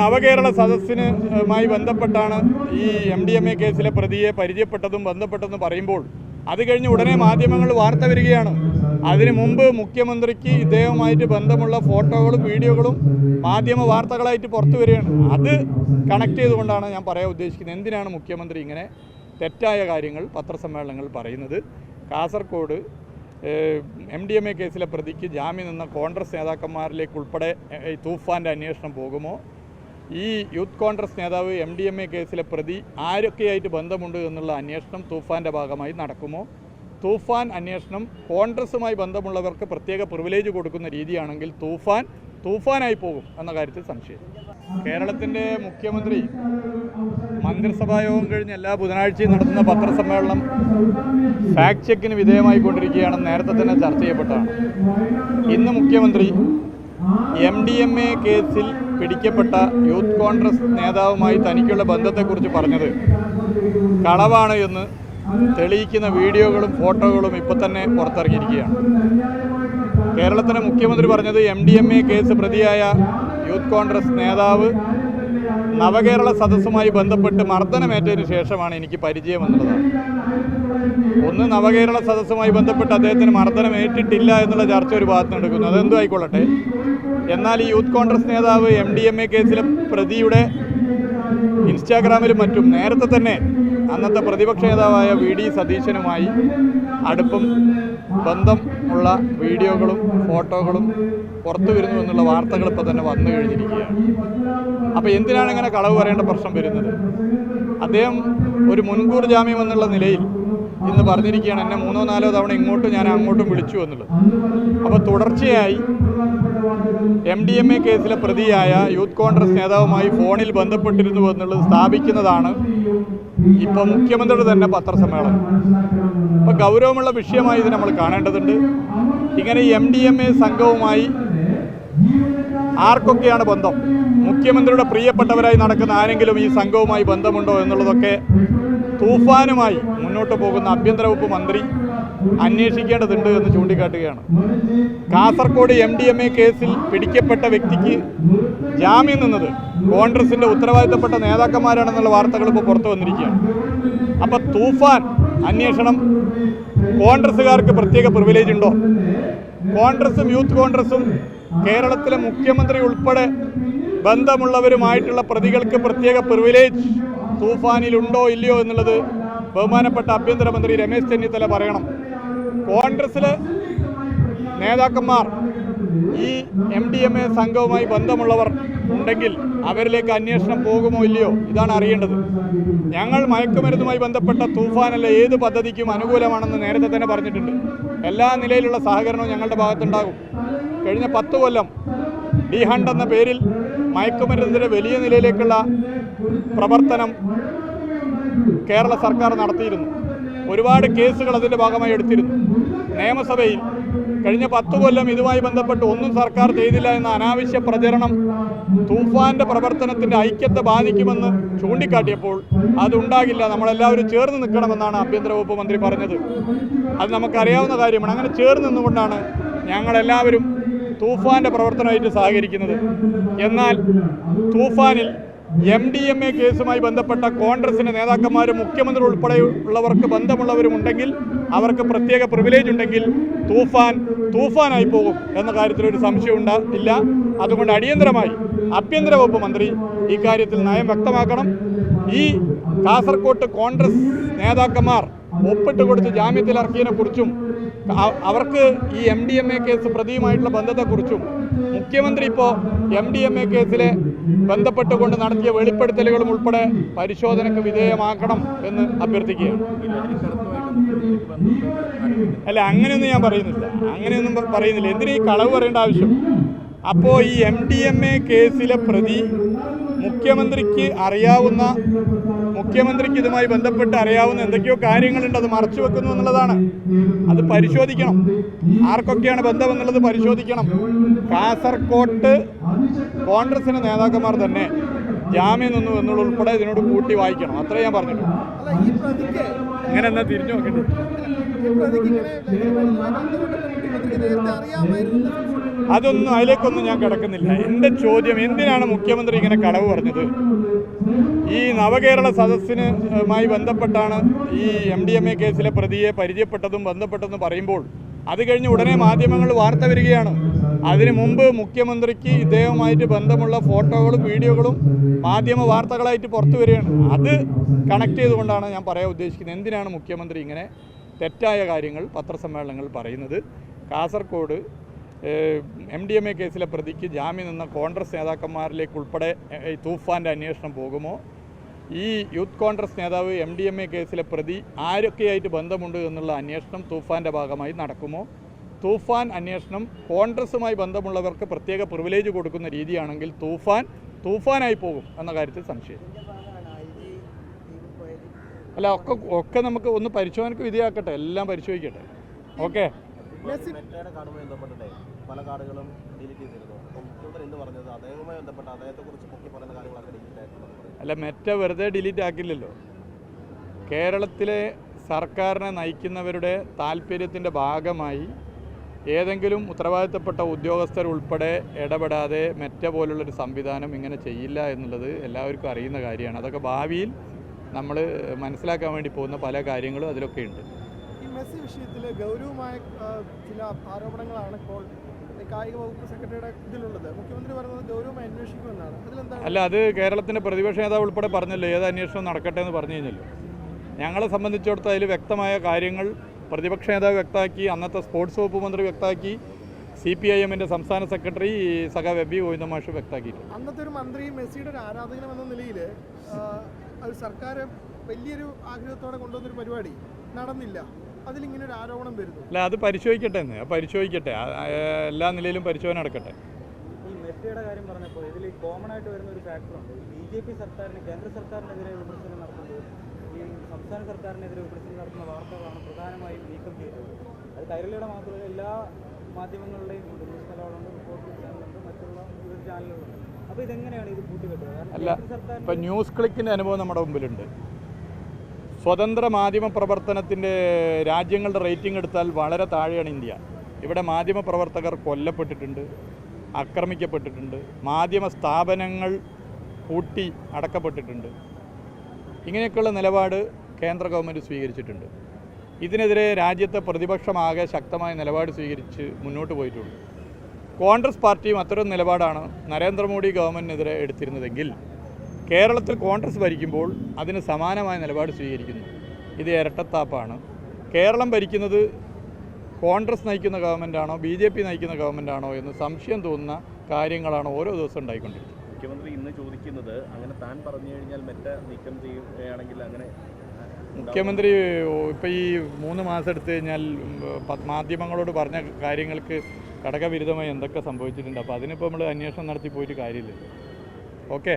നവകേരള സദസ്സിനുമായി ബന്ധപ്പെട്ടാണ് ഈ MDMA കേസിലെ പ്രതിയെ പരിചയപ്പെട്ടതും ബന്ധപ്പെട്ടതെന്ന് പറയുമ്പോൾ അത് കഴിഞ്ഞ് ഉടനെ മാധ്യമങ്ങൾ വാർത്ത വരികയാണ്. അതിനു മുമ്പ് മുഖ്യമന്ത്രിക്ക് ഇദ്ദേഹവുമായിട്ട് ബന്ധമുള്ള ഫോട്ടോകളും വീഡിയോകളും മാധ്യമ വാർത്തകളായിട്ട് പുറത്തു വരികയാണ്. അത് കണക്ട് ചെയ്തുകൊണ്ടാണ് ഞാൻ പറയാൻ ഉദ്ദേശിക്കുന്നത്. എന്തിനാണ് മുഖ്യമന്ത്രി ഇങ്ങനെ തെറ്റായ കാര്യങ്ങൾ പത്രസമ്മേളനങ്ങൾ പറയുന്നത്? കാസർഗോഡ് MDMA കേസിലെ പ്രതിക്ക് ജാമ്യം നിന്ന കോൺഗ്രസ് നേതാക്കന്മാരിലേക്ക് ഉൾപ്പെടെ തൂഫാൻ്റെ അന്വേഷണം പോകുമോ? ഈ യൂത്ത് കോൺഗ്രസ് നേതാവ് MDMA കേസിലെ പ്രതി ആരൊക്കെയായിട്ട് ബന്ധമുണ്ട് എന്നുള്ള അന്വേഷണം തൂഫാൻ്റെ ഭാഗമായി നടക്കുമോ? തൂഫാൻ അന്വേഷണം കോൺഗ്രസുമായി ബന്ധമുള്ളവർക്ക് പ്രത്യേക പ്രിവിലേജ് കൊടുക്കുന്ന രീതിയാണെങ്കിൽ തൂഫാനായി പോകും എന്ന കാര്യത്തിൽ സംശയം. കേരളത്തിൻ്റെ മുഖ്യമന്ത്രി മന്ത്രിസഭാ യോഗം കഴിഞ്ഞ് എല്ലാ ബുധനാഴ്ചയും നടത്തുന്ന പത്രസമ്മേളനം ഫാക്ട് ചെക്കിന് വിധേയമായിക്കൊണ്ടിരിക്കുകയാണെന്ന് നേരത്തെ തന്നെ ചർച്ച ചെയ്യപ്പെട്ടതാണ്. ഇന്ന് മുഖ്യമന്ത്രി MDMA കേസിൽ പിടിക്കപ്പെട്ട യൂത്ത് കോൺഗ്രസ് നേതാവുമായി തനിക്കുള്ള ബന്ധത്തെക്കുറിച്ച് പറഞ്ഞത് കളവാണ് എന്ന് തെളിയിക്കുന്ന വീഡിയോകളും ഫോട്ടോകളും ഇപ്പോൾ തന്നെ പുറത്തിറങ്ങിയിരിക്കുകയാണ്. കേരളത്തിലെ മുഖ്യമന്ത്രി പറഞ്ഞത് MDMA കേസ് പ്രതിയായ യൂത്ത് കോൺഗ്രസ് നേതാവ് നവകേരള സദസ്സുമായി ബന്ധപ്പെട്ട് മർദ്ദനമേറ്റതിന് ശേഷമാണ് എനിക്ക് പരിചയമെന്നുള്ളതാണ്. ഒന്ന്, നവകേരള സദസ്സുമായി ബന്ധപ്പെട്ട് അദ്ദേഹത്തിന് മർദ്ദനമേറ്റിട്ടില്ല എന്നുള്ള ചർച്ച ഒരു ഭാഗത്ത് നടക്കുന്നു. അതെന്തും ആയിക്കൊള്ളട്ടെ. എന്നാൽ ഈ യൂത്ത് കോൺഗ്രസ് നേതാവ് MDMA കേസിലെ പ്രതിയുടെ ഇൻസ്റ്റാഗ്രാമിലും മറ്റും നേരത്തെ തന്നെ അന്നത്തെ പ്രതിപക്ഷ നേതാവായ VD സതീശനുമായി അടുപ്പം ബന്ധം ഉള്ള വീഡിയോകളും ഫോട്ടോകളും പുറത്തു വരുന്നു എന്നുള്ള വാർത്തകൾ ഇപ്പോൾ തന്നെ വന്നു കഴിഞ്ഞിരിക്കുകയാണ്. അപ്പോൾ എന്തിനാണ് ഇങ്ങനെ കളവ് പറയേണ്ട പ്രശ്നം വരുന്നത്? അദ്ദേഹം ഒരു മുൻകൂർ ജാമ്യം എന്നുള്ള നിലയിൽ ഇന്ന് പറഞ്ഞിരിക്കുകയാണ്, എന്നെ 3-4 തവണ ഇങ്ങോട്ടും ഞാൻ അങ്ങോട്ടും വിളിച്ചു എന്നുള്ളത്. അപ്പോൾ തുടർച്ചയായി MDMA കേസിലെ പ്രതിയായ യൂത്ത് കോൺഗ്രസ് നേതാവുമായി ഫോണിൽ ബന്ധപ്പെട്ടിരുന്നു എന്നുള്ളത് സ്ഥാപിക്കുന്നതാണ് ഇപ്പോൾ മുഖ്യമന്ത്രിയുടെ തന്നെ പത്രസമ്മേളനം. അപ്പോൾ ഗൗരവമുള്ള വിഷയമായി ഇത് നമ്മൾ കാണേണ്ടതുണ്ട്. ഇങ്ങനെ MDMA സംഘവുമായി ആർക്കൊക്കെയാണ് ബന്ധം? മുഖ്യമന്ത്രിയുടെ പ്രിയപ്പെട്ടവരായി നടക്കുന്ന ആരെങ്കിലും ഈ സംഘവുമായി ബന്ധമുണ്ടോ എന്നുള്ളതൊക്കെ തൂഫാനുമായി മുന്നോട്ട് പോകുന്ന ആഭ്യന്തര വകുപ്പ് മന്ത്രി അന്വേഷിക്കേണ്ടതുണ്ട് എന്ന് ചൂണ്ടിക്കാട്ടുകയാണ്. കാസർഗോഡ് MDMA കേസിൽ പിടിക്കപ്പെട്ട വ്യക്തിക്ക് ജാമ്യം നിന്നത് കോൺഗ്രസിൻ്റെ ഉത്തരവാദിത്തപ്പെട്ട നേതാക്കന്മാരാണെന്നുള്ള വാർത്തകൾ ഇപ്പോൾ പുറത്തു വന്നിരിക്കുകയാണ്. അപ്പോൾ തൂഫാൻ അന്വേഷണം കോൺഗ്രസ്സുകാർക്ക് പ്രത്യേക പ്രിവിലേജ് ഉണ്ടോ? കോൺഗ്രസും യൂത്ത് കോൺഗ്രസും കേരളത്തിലെ മുഖ്യമന്ത്രി ഉൾപ്പെടെ ബന്ധമുള്ളവരുമായിട്ടുള്ള പ്രതികൾക്ക് പ്രത്യേക പ്രിവിലേജ് തൂഫാനിലുണ്ടോ ഇല്ലയോ എന്നുള്ളത് ബഹുമാനപ്പെട്ട ആഭ്യന്തരമന്ത്രി രമേശ് ചെന്നിത്തല പറയണം. കോൺഗ്രസിലെ നേതാക്കന്മാർ ഈ MDMA സംഘവുമായി ബന്ധമുള്ളവർ ഉണ്ടെങ്കിൽ അവരിലേക്ക് അന്വേഷണം പോകുമോ ഇല്ലയോ? ഇതാണ് അറിയേണ്ടത്. ഞങ്ങൾ മയക്കുമരുന്നുമായി ബന്ധപ്പെട്ട തൂഫാനല്ല ഏത് പദ്ധതിക്കും അനുകൂലമാണെന്ന് നേരത്തെ തന്നെ പറഞ്ഞിട്ടുണ്ട്. എല്ലാ നിലയിലുള്ള സഹകരണവും ഞങ്ങളുടെ ഭാഗത്തുണ്ടാകും. കഴിഞ്ഞ 10 കൊല്ലം D-HUNT എന്ന പേരിൽ മയക്കുമരുന്നിൻ്റെ വലിയ നിലയിലേക്കുള്ള പ്രവർത്തനം കേരള സർക്കാർ നടത്തിയിരുന്നു. ഒരുപാട് കേസുകൾ അതിൻ്റെ ഭാഗമായി എടുത്തിരുന്നു. നിയമസഭയിൽ കഴിഞ്ഞ 10 കൊല്ലം ഇതുമായി ബന്ധപ്പെട്ട് ഒന്നും സർക്കാർ ചെയ്തില്ല എന്ന അനാവശ്യ പ്രചരണം തൂഫാൻ്റെ പ്രവർത്തനത്തിൻ്റെ ഐക്യത്തെ ബാധിക്കുമെന്ന് ചൂണ്ടിക്കാട്ടിയപ്പോൾ അതുണ്ടാകില്ല, നമ്മളെല്ലാവരും ചേർന്ന് നിൽക്കണമെന്നാണ് ആഭ്യന്തര വകുപ്പ് മന്ത്രി പറഞ്ഞത്. അത് നമുക്കറിയാവുന്ന കാര്യമാണ്. അങ്ങനെ ചേർന്ന് നിന്നുകൊണ്ടാണ് ഞങ്ങളെല്ലാവരും തൂഫാൻ്റെ പ്രവർത്തനമായിട്ട് സഹകരിക്കുന്നത്. എന്നാൽ തൂഫാനിൽ MDMA കേസുമായി ബന്ധപ്പെട്ട കോൺഗ്രസിൻ്റെ നേതാക്കന്മാരും മുഖ്യമന്ത്രി ഉൾപ്പെടെയുള്ളവർക്ക് ബന്ധമുള്ളവരുമുണ്ടെങ്കിൽ അവർക്ക് പ്രത്യേക പ്രിവിലേജ് ഉണ്ടെങ്കിൽ തൂഫാനായി പോകും എന്ന കാര്യത്തിലൊരു സംശയം ഇല്ല. അതുകൊണ്ട് അടിയന്തരമായി ആഭ്യന്തര വകുപ്പ് മന്ത്രി ഇക്കാര്യത്തിൽ നയം വ്യക്തമാക്കണം. ഈ കാസർകോട്ട് കോൺഗ്രസ് നേതാക്കന്മാർ ഒപ്പിട്ട് കൊടുത്ത് ജാമ്യത്തിലിറക്കിയതിനെക്കുറിച്ചും അവർക്ക് ഈ MDMA കേസ് പ്രതിയുമായിട്ടുള്ള ബന്ധത്തെക്കുറിച്ചും മുഖ്യമന്ത്രി ഇപ്പോൾ MDMA കേസിലെ ബന്ധപ്പെട്ടുകൊണ്ട് നടത്തിയ വെളിപ്പെടുത്തലുകളും ഉൾപ്പെടെ പരിശോധനയ്ക്ക് വിധേയമാക്കണം എന്ന് അഭ്യർത്ഥിക്കുകയാണ്. അല്ല, അങ്ങനെയൊന്നും ഞാൻ പറയുന്നില്ല. എന്തിനീ കളവ് പറയേണ്ട ആവശ്യം? അപ്പോൾ ഈ MDMA കേസിലെ പ്രതി മുഖ്യമന്ത്രിക്ക് ഇതുമായി ബന്ധപ്പെട്ട് അറിയാവുന്ന എന്തൊക്കെയോ കാര്യങ്ങളുണ്ട്, അത് മറച്ചു വെക്കുന്നു എന്നുള്ളതാണ്. അത് പരിശോധിക്കണം. ആർക്കൊക്കെയാണ് ബന്ധമെന്നുള്ളത് പരിശോധിക്കണം. കാസർകോട്ട് കോൺഗ്രസിൻ്റെ നേതാക്കന്മാർ തന്നെ ജാമ്യം നിന്നു എന്നുള്ള ഉൾപ്പെടെ ഇതിനോട് കൂട്ടി വായിക്കണം. അത്രേ ഞാൻ പറഞ്ഞിട്ടുള്ളൂ. ഇങ്ങനെ എന്നാ തിരിഞ്ഞു നോക്കണ്ടേ? അതിലേക്കൊന്നും ഞാൻ കിടക്കുന്നില്ല. എൻ്റെ ചോദ്യം, എന്തിനാണ് മുഖ്യമന്ത്രി ഇങ്ങനെ കളവ് പറഞ്ഞത്? ഈ നവകേരള സദസ്സിനുമായി ബന്ധപ്പെട്ടാണ് ഈ MDMA കേസിലെ പ്രതിയെ പരിചയപ്പെട്ടതും ബന്ധപ്പെട്ടതെന്ന് പറയുമ്പോൾ അത് കഴിഞ്ഞ് ഉടനെ മാധ്യമങ്ങൾ വാർത്ത വരികയാണ്. അതിനു മുമ്പ് മുഖ്യമന്ത്രിക്ക് ഇദ്ദേഹവുമായിട്ട് ബന്ധമുള്ള ഫോട്ടോകളും വീഡിയോകളും മാധ്യമ വാർത്തകളായിട്ട് പുറത്തു വരികയാണ്. അത് കണക്ട് ചെയ്തുകൊണ്ടാണ് ഞാൻ പറയാൻ ഉദ്ദേശിക്കുന്നത്. എന്തിനാണ് മുഖ്യമന്ത്രി ഇങ്ങനെ തെറ്റായ കാര്യങ്ങൾ പത്രസമ്മേളനങ്ങൾ പറയുന്നത്? കാസർഗോഡ് MDMA കേസിലെ പ്രതിക്ക് ജാമ്യം നിന്ന കോൺഗ്രസ് നേതാക്കന്മാരിലേക്ക് ഉൾപ്പെടെ തൂഫാൻ്റെ അന്വേഷണം പോകുമോ? ഈ യൂത്ത് കോൺഗ്രസ് നേതാവ് MDMA കേസിലെ പ്രതി ആരൊക്കെയായിട്ട് ബന്ധമുണ്ട് എന്നുള്ള അന്വേഷണം തൂഫാൻ്റെ ഭാഗമായി നടക്കുമോ? തൂഫാൻ അന്വേഷണം കോൺഗ്രസുമായി ബന്ധമുള്ളവർക്ക് പ്രത്യേക പ്രിവിലേജ് കൊടുക്കുന്ന രീതിയാണെങ്കിൽ തൂഫാനായി പോകും എന്ന കാര്യത്തിൽ സംശയം. അല്ല, ഒക്കെ നമുക്ക് ഒന്ന് പരിശോധനയ്ക്ക് വിധിയാക്കട്ടെ, എല്ലാം പരിശോധിക്കട്ടെ. ഓക്കെ. പല കാർഡുകളും ഡിലീറ്റ് ചെയ്തിരുന്നു. മുഖ്യമന്ത്രി എന്ന് പറഞ്ഞത് അദ്ദേഹവുമായി ബന്ധപ്പെട്ട അദ്ദേഹത്തെക്കുറിച്ച് പൊക്കി പറയുന്ന കാര്യങ്ങളൊക്കെ ഡിലീറ്റ് ആയിട്ടുള്ളത്. അല്ല, മെറ്റ വെറുതെ ഡിലീറ്റ് ആക്കില്ലല്ലോ. കേരളത്തിലെ സർക്കാരിനെ നയിക്കുന്നവരുടെ താല്പര്യത്തിൻ്റെ ഭാഗമായി ഏതെങ്കിലും ഉത്തരവാദിത്തപ്പെട്ട ഉദ്യോഗസ്ഥർ ഉൾപ്പെടെ ഇടപെടാതെ മെറ്റ പോലുള്ളൊരു സംവിധാനം ഇങ്ങനെ ചെയ്യില്ല എന്നുള്ളത് എല്ലാവർക്കും അറിയുന്ന കാര്യമാണ്. അതൊക്കെ ഭാവിയിൽ നമ്മൾ മനസ്സിലാക്കാൻ വേണ്ടി പോകുന്ന പല കാര്യങ്ങളും അതിലൊക്കെ ഉണ്ട്. ഈ മെസ്സി വിഷയത്തിൽ ഗൗരവമായ ചില ആരോപണങ്ങളാണ് ഇപ്പോൾ കായിക വകുപ്പ് സെക്രട്ടറിയുടെ ഇതിലുള്ളത്. മുഖ്യമന്ത്രി പറയുന്നത് ഗൗരവമായി അന്വേഷിക്കുമെന്നാണ്. അതിലെന്താണ്? അല്ല, അത് കേരളത്തിൻ്റെ പ്രതിപക്ഷ നേതാവ് ഉൾപ്പെടെ പറഞ്ഞല്ലോ, ഏത് അന്വേഷണം നടക്കട്ടെ എന്ന് പറഞ്ഞു കഴിഞ്ഞല്ലോ. ഞങ്ങളെ സംബന്ധിച്ചിടത്തോളം അതിൽ വ്യക്തമായ കാര്യങ്ങൾ പ്രതിപക്ഷ നേതാവ് വ്യക്തമാക്കി, അന്നത്തെ സ്പോർട്സ് വകുപ്പ് മന്ത്രി വ്യക്തമാക്കി, CPIM-ന്റെ സംസ്ഥാന സെക്രട്ടറി MV ഗോവിന്ദ മാഷ് വ്യക്തമാക്കിയിട്ടുണ്ട്. അന്നത്തെ ഒരു മന്ത്രി മെസ്സിയുടെ ഒരു ആരാധകൻ എന്ന നിലയിൽ അത് സർക്കാർ വലിയൊരു ആഗ്രഹത്തോടെ കൊണ്ടുവന്നൊരു പരിപാടി നടന്നില്ല. അതിലിങ്ങനെ ഒരു ആരോപണം വരുന്നു. അല്ല, അത് പരിശോധിക്കട്ടെ, പരിശോധിക്കട്ടെ, എല്ലാ നിലയിലും പരിശോധന നടക്കട്ടെ. ഈ മെസ്സിയുടെ കാര്യം പറഞ്ഞപ്പോൾ ഇതിൽ കോമൺ ആയിട്ട് വരുന്ന ഒരു ഫാക്ടറുണ്ട്. BJP സർക്കാരിന് കേന്ദ്ര സർക്കാരിനെതിരെ വിമർശനം നടത്തുന്നത് ഈ സംസ്ഥാന സർക്കാരിനെതിരെ വിമർശനം നടത്തുന്ന വാർത്തകളാണ് പ്രധാനമായും നീക്കം ചെയ്തത്. അത് കൈരളിയുടെ മാത്രമല്ല എല്ലാ മാധ്യമങ്ങളുടെയും ന്യൂസ് നിലപാടുണ്ട്, റിപ്പോർട്ട് ചാനലുണ്ട്, മറ്റുള്ള ചാനലുകളുണ്ട്. അപ്പോൾ ഇതെങ്ങനെയാണ് ഇത് കൂട്ടിക്കെട്ടുന്നത്? അല്ല, ഇപ്പം ന്യൂസ് ക്ലിക്കിൻ്റെ അനുഭവം നമ്മുടെ മുമ്പിലുണ്ട്. സ്വതന്ത്ര മാധ്യമ പ്രവർത്തനത്തിൻ്റെ രാജ്യങ്ങളുടെ റേറ്റിംഗ് എടുത്താൽ വളരെ താഴെയാണ് ഇന്ത്യ. ഇവിടെ മാധ്യമ പ്രവർത്തകർ കൊല്ലപ്പെട്ടിട്ടുണ്ട്, ആക്രമിക്കപ്പെട്ടിട്ടുണ്ട്, മാധ്യമ സ്ഥാപനങ്ങൾ പൂട്ടി അടക്കപ്പെട്ടിട്ടുണ്ട്. ഇങ്ങനെയൊക്കെയുള്ള നിലപാട് കേന്ദ്ര ഗവൺമെൻറ് സ്വീകരിച്ചിട്ടുണ്ട്. ഇതിനെതിരെ രാജ്യത്തെ പ്രതിപക്ഷമാകെ ശക്തമായ നിലപാട് സ്വീകരിച്ച് മുന്നോട്ട് പോയിട്ടുണ്ട്. കോൺഗ്രസ് പാർട്ടിയും അത്തരം നിലപാടാണ് നരേന്ദ്രമോദി ഗവൺമെൻറ്റിനെതിരെ എടുത്തിരുന്നതെങ്കിൽ കേരളത്തിൽ കോൺഗ്രസ് ഭരിക്കുമ്പോൾ അതിന് സമാനമായ നിലപാട് സ്വീകരിക്കുന്നു. ഇത് ഇരട്ടത്താപ്പാണ്. കേരളം ഭരിക്കുന്നത് കോൺഗ്രസ് നയിക്കുന്ന ഗവൺമെൻറ്റാണോ BJP നയിക്കുന്ന ഗവൺമെൻറ്റാണോ എന്ന് സംശയം തോന്നുന്ന കാര്യങ്ങളാണ് ഓരോ ദിവസം ഉണ്ടായിക്കൊണ്ടിരിക്കുന്നത്. മുഖ്യമന്ത്രി ഇന്ന് ചോദിക്കുന്നത് അങ്ങനെ താൻ പറഞ്ഞു കഴിഞ്ഞാൽ മെറ്റ നീക്കം ചെയ്യുകയാണെങ്കിൽ അങ്ങനെ മുഖ്യമന്ത്രി ഇപ്പോൾ ഈ 3 മാസം എടുത്തു കഴിഞ്ഞാൽ മാധ്യമങ്ങളോട് പറഞ്ഞ കാര്യങ്ങൾക്ക് ഘടകവിരുദ്ധമായി എന്തൊക്കെ സംഭവിച്ചിട്ടുണ്ട്. അപ്പോൾ അതിനിപ്പോൾ നമ്മൾ അന്വേഷണം നടത്തി പോയിട്ട് കാര്യമില്ല. ഓക്കെ.